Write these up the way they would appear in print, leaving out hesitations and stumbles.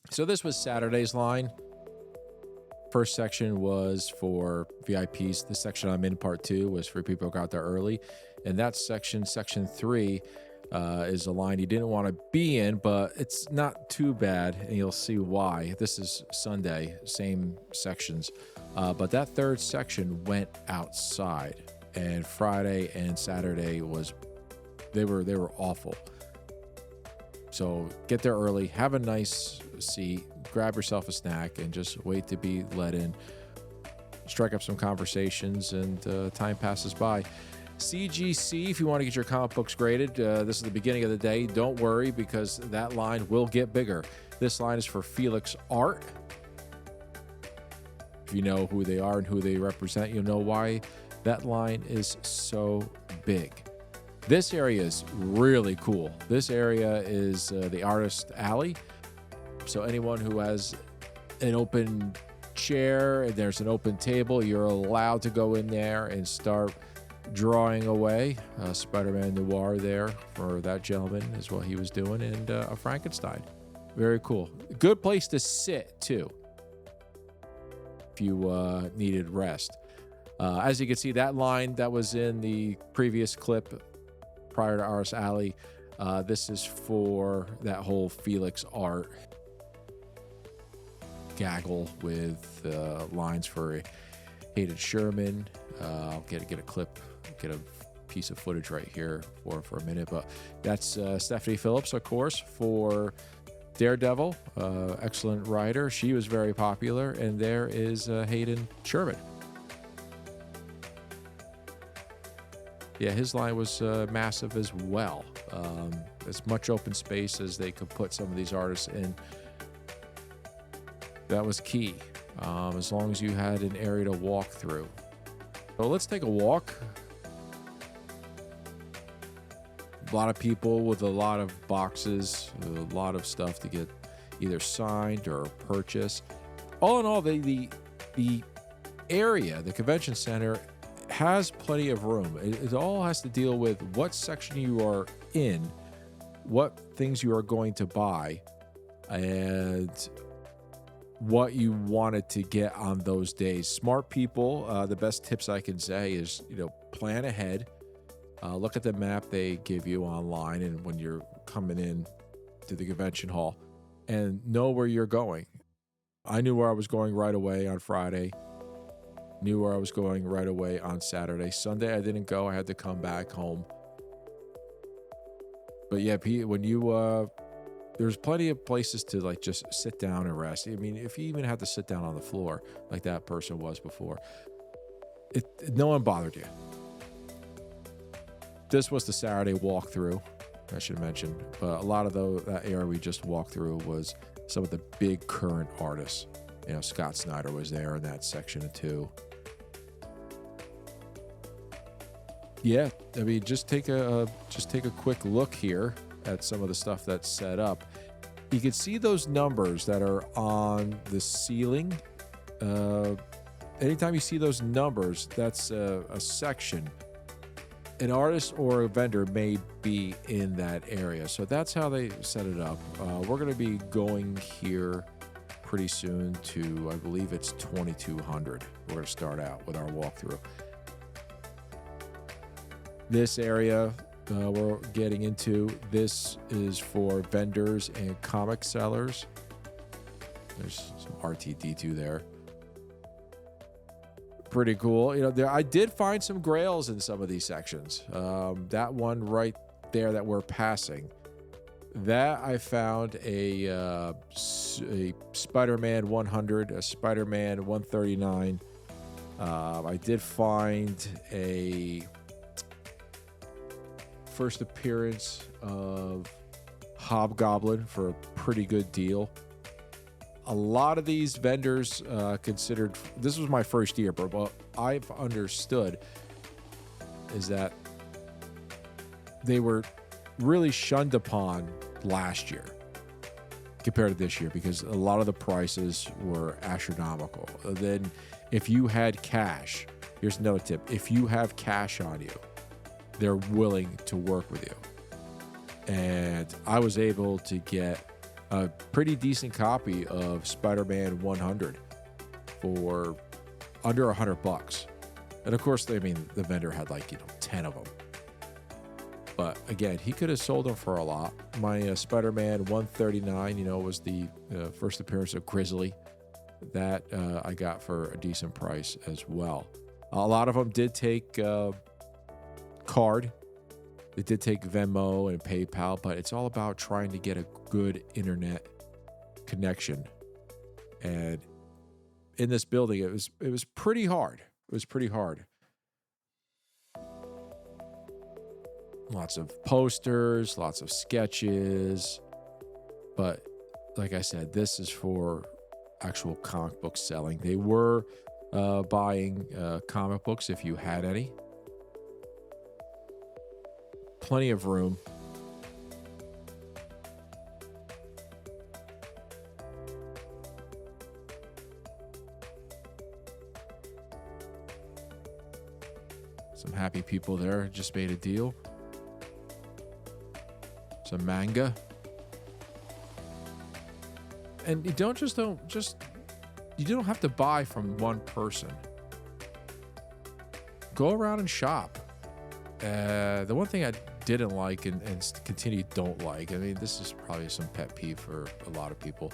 So this was Saturday's line. First section was for VIPs. The section I'm in, part 2, was for people who got there early. And that section, section 3, is a line you didn't want to be in, but it's not too bad, and you'll see why. This is Sunday, same sections. But that third section went outside, and Friday and Saturday they were awful. So get there early, have a nice seat, grab yourself a snack, and just wait to be let in. Strike up some conversations, and time passes by. CGC, if you want to get your comic books graded, this is the beginning of the day. Don't worry, because that line will get bigger. This line is for Felix Art. If you know who they are and who they represent, you'll know why that line is so big. This area is really cool. This area is the artist alley. So anyone who has an open chair and there's an open table, you're allowed to go in there and start drawing away. Spider-Man Noir there for that gentleman is what he was doing, and a Frankenstein. Very cool. Good place to sit too if you needed rest. As you can see, that line that was in the previous clip prior to Artist Alley, this is for that whole Felix Art gaggle with lines for Hayden Sherman. I'll get a clip, get a piece of footage right here for a minute, but that's Stephanie Phillips, of course, for Daredevil. Excellent writer. She was very popular. And there is Hayden Sherman. Yeah, his line was massive as well. As much open space as they could put some of these artists in. That was key, as long as you had an area to walk through. So let's take a walk. A lot of people with a lot of boxes, a lot of stuff to get either signed or purchased. All in all, the area, the convention center, has plenty of room. It all has to deal with what section you are in, what things you are going to buy, and what you wanted to get on those days. Smart people, the best tips I can say is, plan ahead. Look at the map they give you online and when you're coming in to the convention hall, and know where you're going. I knew where I was going right away on Friday. Knew where I was going right away on Saturday. Sunday, I didn't go. I had to come back home. But yeah, when you, there's plenty of places to just sit down and rest. I mean, if you even had to sit down on the floor like that person was before, no one bothered you. This was the Saturday walkthrough, I should mention. But a lot of that area we just walked through was some of the big current artists. Scott Snyder was there in that section too. Yeah, I mean, just take a quick look here at some of the stuff that's set up. You can see those numbers that are on the ceiling. Anytime you see those numbers, that's a section. An artist or a vendor may be in that area. So that's how they set it up. We're going to be going here pretty soon to, I believe it's 2200. We're going to start out with our walkthrough. This area we're getting into, this is for vendors and comic sellers. There's some RTD2 there. Pretty cool. I did find some grails in some of these sections. That one right there that we're passing, that I found a Spider-Man 100, a Spider-Man 139. I did find a first appearance of Hobgoblin for a pretty good deal. A lot of these vendors considered, this was my first year, but what I've understood is that they were really shunned upon last year compared to this year because a lot of the prices were astronomical. Then if you had cash, here's another tip. If you have cash on you, they're willing to work with you. And I was able to get a pretty decent copy of Spider-Man 100 for under $100. And of course, I mean, the vendor had like, 10 of them. But again, he could have sold them for a lot. My Spider-Man 139, was the first appearance of Grizzly. That I got for a decent price as well. A lot of them did take card. They did take Venmo and PayPal, but it's all about trying to get a good internet connection. And in this building, it was pretty hard. It was pretty hard. Lots of posters, lots of sketches. But like I said, this is for actual comic book selling. They were buying comic books if you had any. Plenty of room. Some happy people there. Just made a deal. Some manga. And you don't have to buy from one person. Go around and shop. The one thing I didn't like and continue don't like, I mean, this is probably some pet peeve for a lot of people,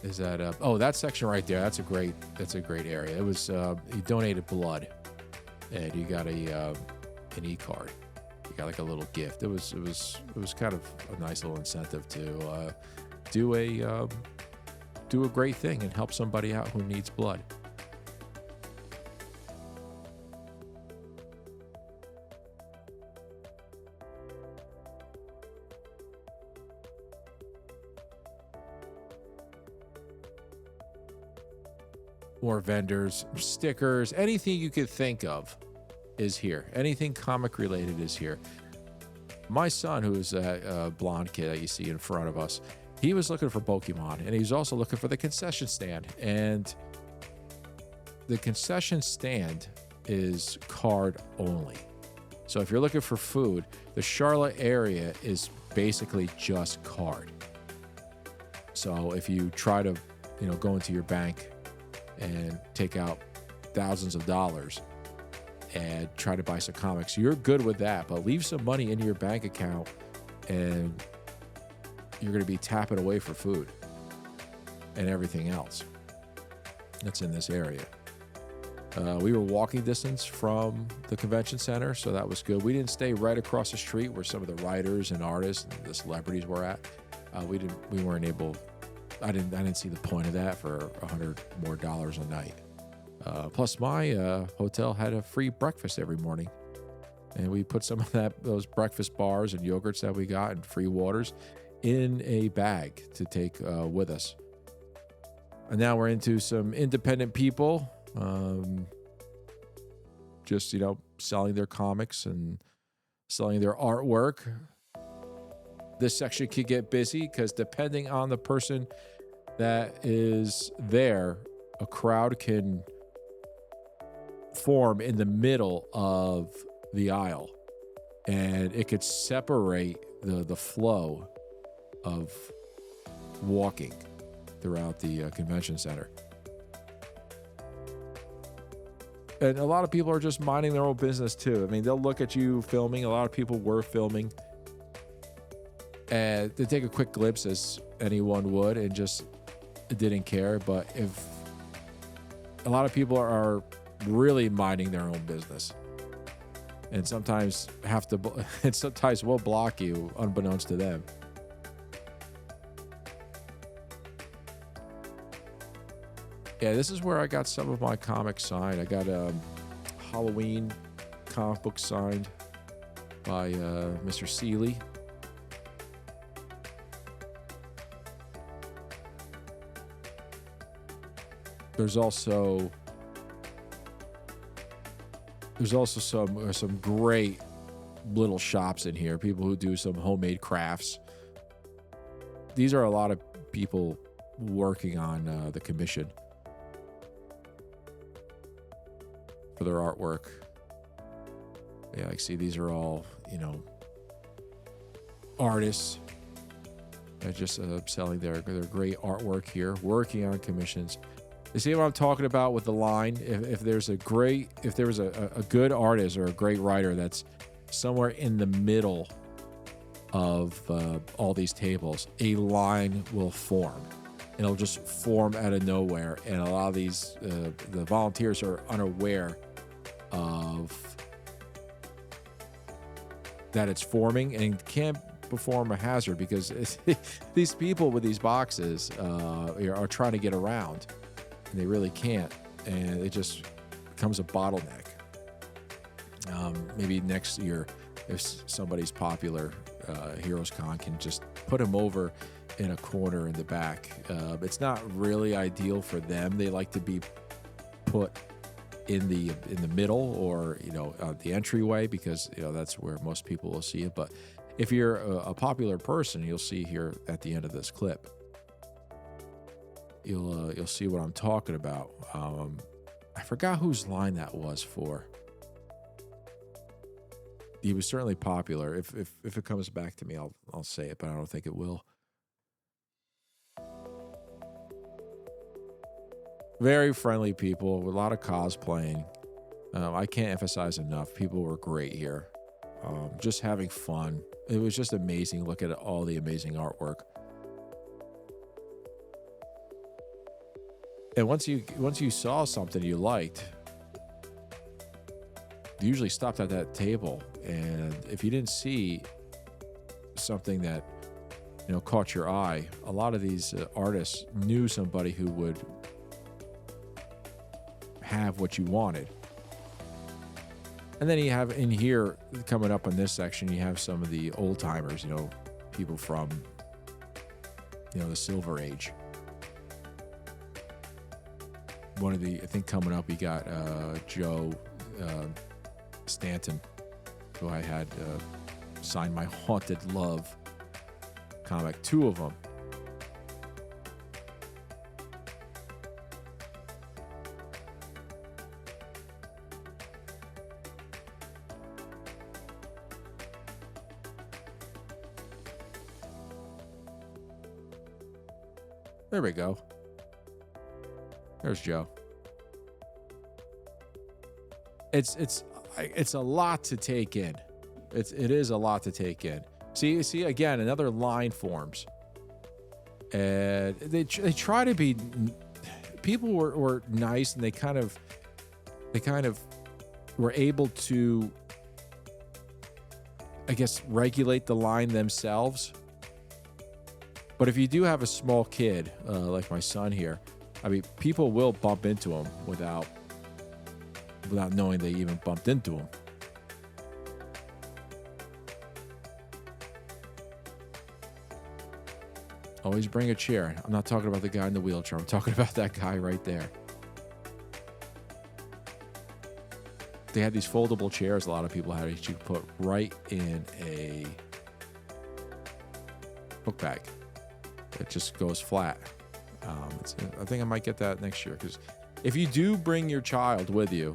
is that that section right there, that's a great area. It was he donated blood, and you got an e-card. You got like a little gift. It was kind of a nice little incentive to do a great thing and help somebody out who needs blood. More vendors, stickers, anything you could think of is here. Anything comic related is here. My son, who is a blonde kid that you see in front of us, he was looking for Pokemon, and he was also looking for the concession stand. And the concession stand is card only. So if you're looking for food, the Charlotte area is basically just card. So if you try to, go into your bank and take out thousands of dollars and try to buy some comics, you're good with that, but leave some money in your bank account and you're going to be tapping away for food and everything else that's in this area. We were walking distance from the convention center, so that was good. We didn't stay right across the street where some of the writers and artists and the celebrities were at. We weren't able. I didn't see the point of that for $100 more a night. Plus, my hotel had a free breakfast every morning, and we put some of those breakfast bars and yogurts that we got and free waters in a bag to take with us. And now we're into some independent people, just selling their comics and selling their artwork. This section could get busy because depending on the person that is there, a crowd can form in the middle of the aisle, and it could separate the flow of walking throughout the convention center. And a lot of people are just minding their own business too. I mean, they'll look at you filming. A lot of people were filming, and they take a quick glimpse, as anyone would, and just didn't care. But if a lot of people are really minding their own business, and sometimes sometimes will block you unbeknownst to them. Yeah, this is where I got some of my comics signed. I got a Halloween comic book signed by Mr. Seeley. There's also some great little shops in here. People who do some homemade crafts. These are a lot of people working on the commission for their artwork. Yeah, I see these are all, artists They're just selling their great artwork here, working on commissions. You see what I'm talking about with the line? If there's a great, if there was a good artist or a great writer that's somewhere in the middle of all these tables, a line will form. It'll just form out of nowhere, and a lot of these the volunteers are unaware of that it's forming and can't perform a hazard because these people with these boxes are trying to get around, and they really can't, and it just becomes a bottleneck. Maybe next year, if somebody's popular, Heroes Con can just put them over in a corner in the back. It's not really ideal for them. They like to be put in the middle, or the entryway, because that's where most people will see it. But if you're a popular person, you'll see here at the end of this clip, you'll see what I'm talking about. I forgot whose line that was for. He was certainly popular. If it comes back to me, I'll say it, but I don't think it will. Very friendly people with a lot of cosplaying. I can't emphasize enough. People were great here. Just having fun. It was just amazing. Look at all the amazing artwork. And once you saw something you liked, you usually stopped at that table. And if you didn't see something that caught your eye, a lot of these artists knew somebody who would have what you wanted. And then you have in here, coming up in this section, you have some of the old timers, people from the Silver Age. I think coming up, we got Joe Stanton, who I had sign my Haunted Love comic, 2 of them. There we go. There's Joe. It's a lot to take in. It is a lot to take in. See again, another line forms, and they try to be. People were nice, and they kind of were able to, I guess, regulate the line themselves. But if you do have a small kid, like my son here, I mean, people will bump into him without knowing they even bumped into him. Always bring a chair. I'm not talking about the guy in the wheelchair. I'm talking about that guy right there. They had these foldable chairs a lot of people had that you could put right in a book bag. It just goes flat. I think I might get that next year, because if you do bring your child with you,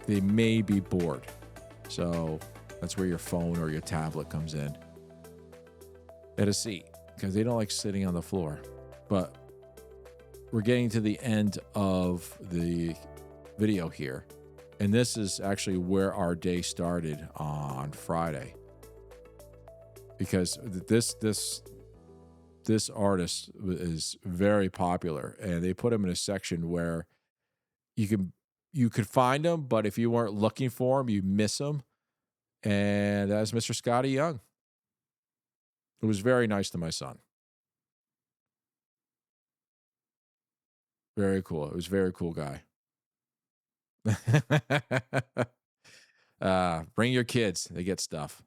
they may be bored. So that's where your phone or your tablet comes in. At a seat, because they don't like sitting on the floor. But we're getting to the end of the video here. And this is actually where our day started on Friday. Because this artist is very popular, and they put him in a section where you could find him, but if you weren't looking for him, you miss him. And that's Mr. Scotty Young. It was very nice to my son. Very cool. It was a very cool guy. Bring your kids. They get stuff.